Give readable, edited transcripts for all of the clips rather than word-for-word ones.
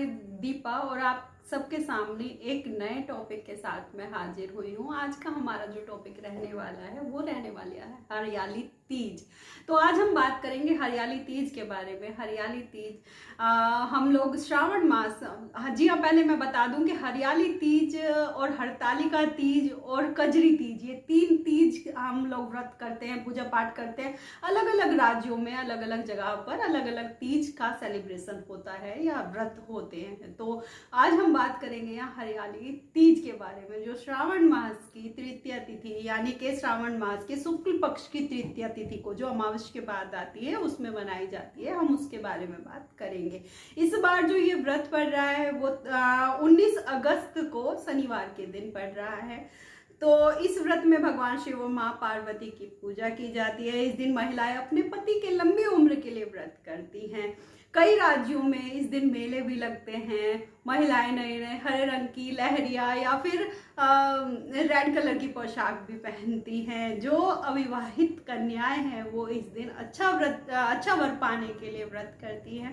तुम्हारी दीपा और आप सबके सामने एक नए टॉपिक के साथ मैं हाजिर हुई हूँ। आज का हमारा जो टॉपिक रहने वाला है वो रहने वाला है हरियाली तीज। तो आज हम बात करेंगे हरियाली तीज के बारे में। हरियाली तीज हम लोग श्रावण मास, जी हाँ, पहले मैं बता दूं कि हरियाली तीज और हरतालिका तीज और कजरी तीज, ये 3 तीज हम लोग व्रत करते हैं, पूजा पाठ करते हैं। अलग अलग राज्यों में अलग अलग जगह पर अलग अलग तीज का सेलिब्रेशन होता है या व्रत होते हैं। तो आज हम बात करेंगे यहाँ हरियाली तीज के बारे में, जो श्रावण मास की तृतीया तिथि यानी कि श्रावण मास के शुक्ल पक्ष की तृतीया तिथि को जो अमावस्या के बाद आती है उसमें मनाई जाती है। हम उसके बारे में बात करेंगे। इस बार जो ये व्रत पड़ रहा है वो 19 अगस्त को शनिवार के दिन पड़ रहा है। तो इस व्रत में भगवान शिव और माँ पार्वती की पूजा की जाती है। इस दिन महिलाएं अपने पति के लंबी उम्र के लिए व्रत करती हैं। कई राज्यों में इस दिन मेले भी लगते हैं। महिलाएं नए नए हरे रंग की लहरिया या फिर रेड कलर की पोशाक भी पहनती हैं। जो अविवाहित कन्याएं हैं वो इस दिन अच्छा वर पाने के लिए व्रत करती हैं।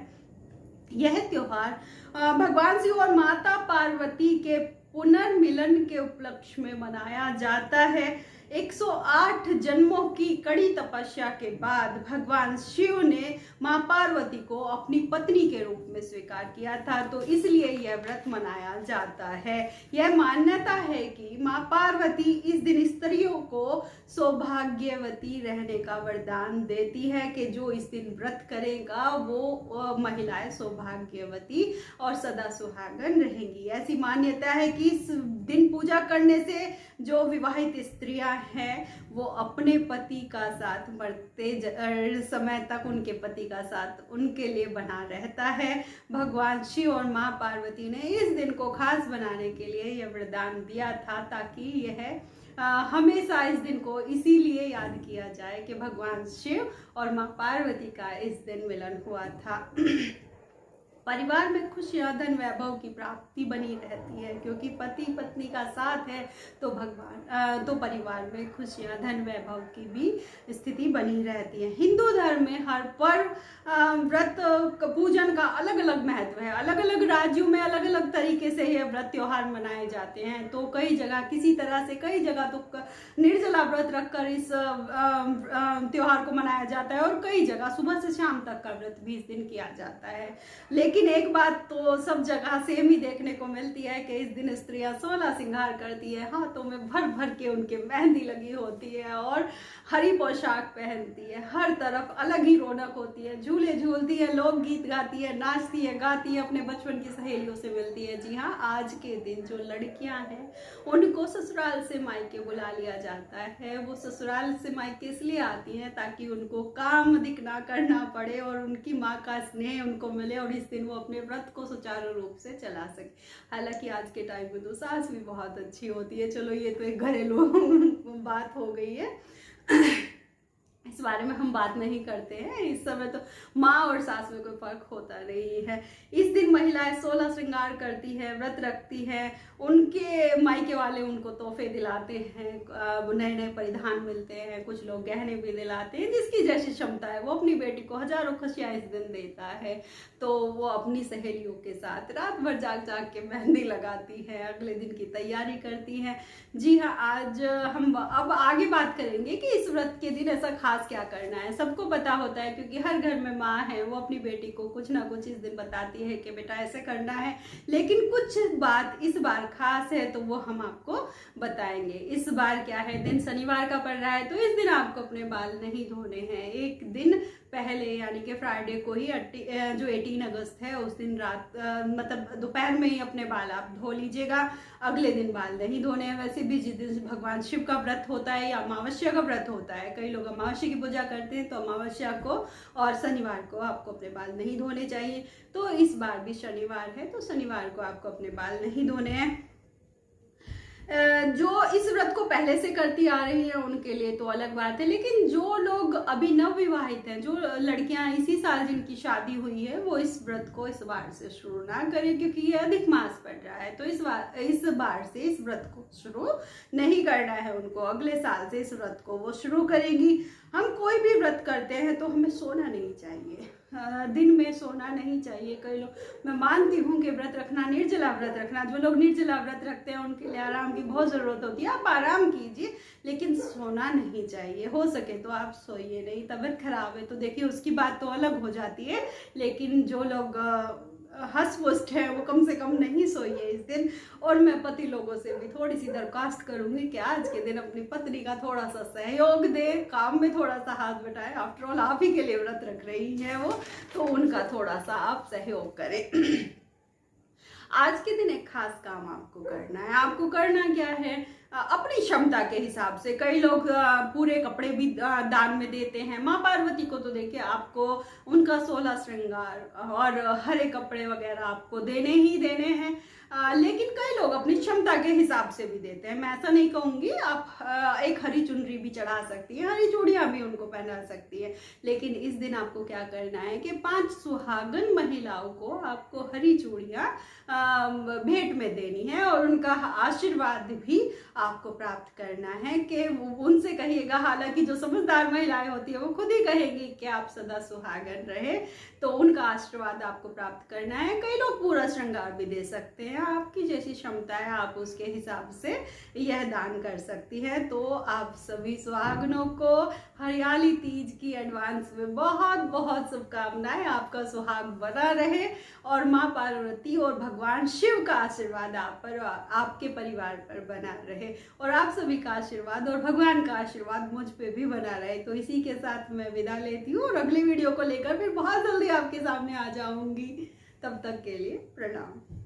यह त्योहार भगवान शिव और माता पार्वती के पुनर्मिलन के उपलक्ष्य में मनाया जाता है। 108 जन्मों की कड़ी तपस्या के बाद भगवान शिव ने मां पार्वती को अपनी पत्नी के रूप में स्वीकार किया था, तो इसलिए यह व्रत मनाया जाता है। यह मान्यता है कि मां पार्वती इस दिन स्त्रियों को सौभाग्यवती रहने का वरदान देती है कि जो इस दिन व्रत करेगा वो महिलाएं सौभाग्यवती और सदा सुहागन रहेंगी। ऐसी मान्यता है कि इस दिन पूजा करने से जो विवाहित स्त्रियां हैं वो अपने पति का साथ मरते समय तक उनके पति का साथ उनके लिए बना रहता है। भगवान शिव और माँ पार्वती ने इस दिन को खास बनाने के लिए यह वरदान दिया था, ताकि यह हमेशा इस दिन को इसीलिए याद किया जाए कि भगवान शिव और माँ पार्वती का इस दिन मिलन हुआ था। परिवार में खुशियां धन वैभव की प्राप्ति बनी रहती है, क्योंकि पति पत्नी का साथ है तो तो परिवार में खुशियां धन वैभव की भी स्थिति बनी रहती है। हिंदू धर्म में हर पर्व व्रत पूजन का अलग अलग महत्व है। अलग अलग राज्यों में अलग अलग तरीके से यह व्रत त्योहार मनाए जाते हैं। तो कई जगह किसी तरह से, कई जगह तो निर्जला व्रत रखकर इस त्योहार को मनाया जाता है और कई जगह सुबह से शाम तक का व्रत भी इस दिन किया जाता है। लेकिन एक बात तो सब जगह सेम ही देखने को मिलती है कि इस दिन स्त्रियां 16 श्रृंगार करती है, हाथों में भर भर के उनके मेहंदी लगी होती है और हरी पोशाक पहनती है। हर तरफ अलग ही रौनक होती है, झूले झूलती है, लोक गीत गाती है, नाचती है, गाती है, अपने बचपन की सहेलियों से मिलती है। जी हाँ, आज के दिन जो लड़कियां हैं उनको ससुराल से मायके बुला लिया जाता है। वो ससुराल से मायके इसलिए आती हैं ताकि उनको काम अधिक ना करना पड़े और उनकी माँ का स्नेह उनको मिले और इस दिन वो अपने व्रत को सुचारू रूप से चला सके। हालांकि आज के टाइम में तो सास भी बहुत अच्छी होती है। चलो, ये तो एक घरेलू बात हो गई है, इस बारे में हम बात नहीं करते हैं। इस समय तो माँ और सास में कोई फर्क होता नहीं है। इस दिन महिलाएं 16 श्रृंगार करती है, व्रत रखती है। उनके मायके वाले उनको तोहफे दिलाते हैं, नए नए परिधान मिलते हैं, कुछ लोग गहने भी दिलाते हैं। जिसकी जैसी क्षमता है वो अपनी बेटी को हजारों खुशियां इस दिन देता है। तो वो अपनी सहेलियों के साथ रात भर जाग जाग के मेहंदी लगाती है, अगले दिन की तैयारी करती है। जी हाँ, आज हम अब आगे बात करेंगे कि इस व्रत के दिन ऐसा खास क्या करना है। सबको पता होता है, क्योंकि हर घर में माँ है, वो अपनी बेटी को कुछ ना कुछ इस दिन बताती है कि बेटा ऐसे करना है। लेकिन कुछ बात इस बार खास है तो वो हम आपको बताएंगे। इस बार क्या है, दिन शनिवार का पड़ रहा है, तो इस दिन आपको अपने बाल नहीं धोने हैं। एक दिन पहले यानी कि फ्राइडे को ही जो 18 अगस्त है उस दिन रात मतलब दोपहर में ही अपने बाल आप धो लीजिएगा। अगले दिन बाल नहीं धोने हैं। वैसे भी जिस दिन भगवान शिव का व्रत होता है या अमावस्या का व्रत होता है, कई लोग अमावस्या की पूजा करते हैं, तो अमावस्या को और शनिवार को आपको अपने बाल नहीं धोने चाहिए। तो इस बार भी शनिवार है तो शनिवार को आपको अपने बाल नहीं धोने हैं। जो इस व्रत को पहले से करती आ रही है उनके लिए तो अलग बात है, लेकिन जो लोग अभी नवविवाहित हैं, जो लड़कियां इसी साल जिनकी शादी हुई है, वो इस व्रत को इस बार से शुरू ना करें, क्योंकि ये अधिक मास पड़ रहा है। तो इस बार से इस व्रत को शुरू नहीं करना है उनको। अगले साल से इस व्रत को वो शुरू करेंगी। हम कोई भी व्रत करते हैं तो हमें सोना नहीं चाहिए। दिन में सोना नहीं चाहिए। कई लोग, मैं मानती हूँ कि व्रत रखना, निर्जला व्रत रखना, जो लोग निर्जला व्रत रखते हैं उनके लिए आराम की बहुत ज़रूरत होती है, आप आराम कीजिए, लेकिन सोना नहीं चाहिए। हो सके तो आप सोइए नहीं। तबीयत खराब है तो देखिए उसकी बात तो अलग हो जाती है, लेकिन जो लोग हंस पुष्ट है वो कम से कम नहीं सोइए इस दिन। और मैं पति लोगों से भी थोड़ी सी दरख्वास्त करूंगी कि आज के दिन अपनी पत्नी का थोड़ा सा सहयोग दे, काम में थोड़ा सा हाथ बटाए। आफ्टर ऑल आप ही के लिए व्रत रख रही है वो, तो उनका थोड़ा सा आप सहयोग करें। आज के दिन एक खास काम आपको करना है। आपको करना क्या है, अपनी क्षमता के हिसाब से। कई लोग पूरे कपड़े भी दान में देते हैं। माँ पार्वती को तो देखिए आपको उनका 16 श्रृंगार और हरे कपड़े वगैरह आपको देने ही देने हैं, लेकिन कई लोग अपनी क्षमता के हिसाब से भी देते हैं। मैं ऐसा नहीं कहूँगी, आप एक हरी चुनरी भी चढ़ा सकती हैं, हरी चूड़ियाँ भी उनको पहना सकती है, लेकिन इस दिन आपको क्या करना है कि 5 सुहागन महिलाओं को आपको हरी चूड़ियाँ भेंट में देनी है और उनका आशीर्वाद भी आपको प्राप्त करना है। कि उनसे कहिएगा, हालांकि जो समझदार महिलाएं होती है वो खुद ही कहेगी कि आप सदा सुहागन रहे, तो उनका आशीर्वाद आपको प्राप्त करना है। कई लोग पूरा श्रृंगार भी दे सकते हैं, आपकी जैसी क्षमता है आप उसके हिसाब से यह दान कर सकती हैं। तो आप सभी सुहागनों को हरियाली तीज की एडवांस में बहुत बहुत शुभकामनाएं। आपका सुहाग बना रहे और माँ पार्वती और भगवान शिव का आशीर्वाद आप पर, आपके परिवार पर बना रहे, और आप सभी का आशीर्वाद और भगवान का आशीर्वाद मुझ पे भी बना रहे। तो इसी के साथ मैं विदा लेती हूँ और अगली वीडियो को लेकर फिर बहुत जल्दी आपके सामने आ जाऊंगी। तब तक के लिए प्रणाम।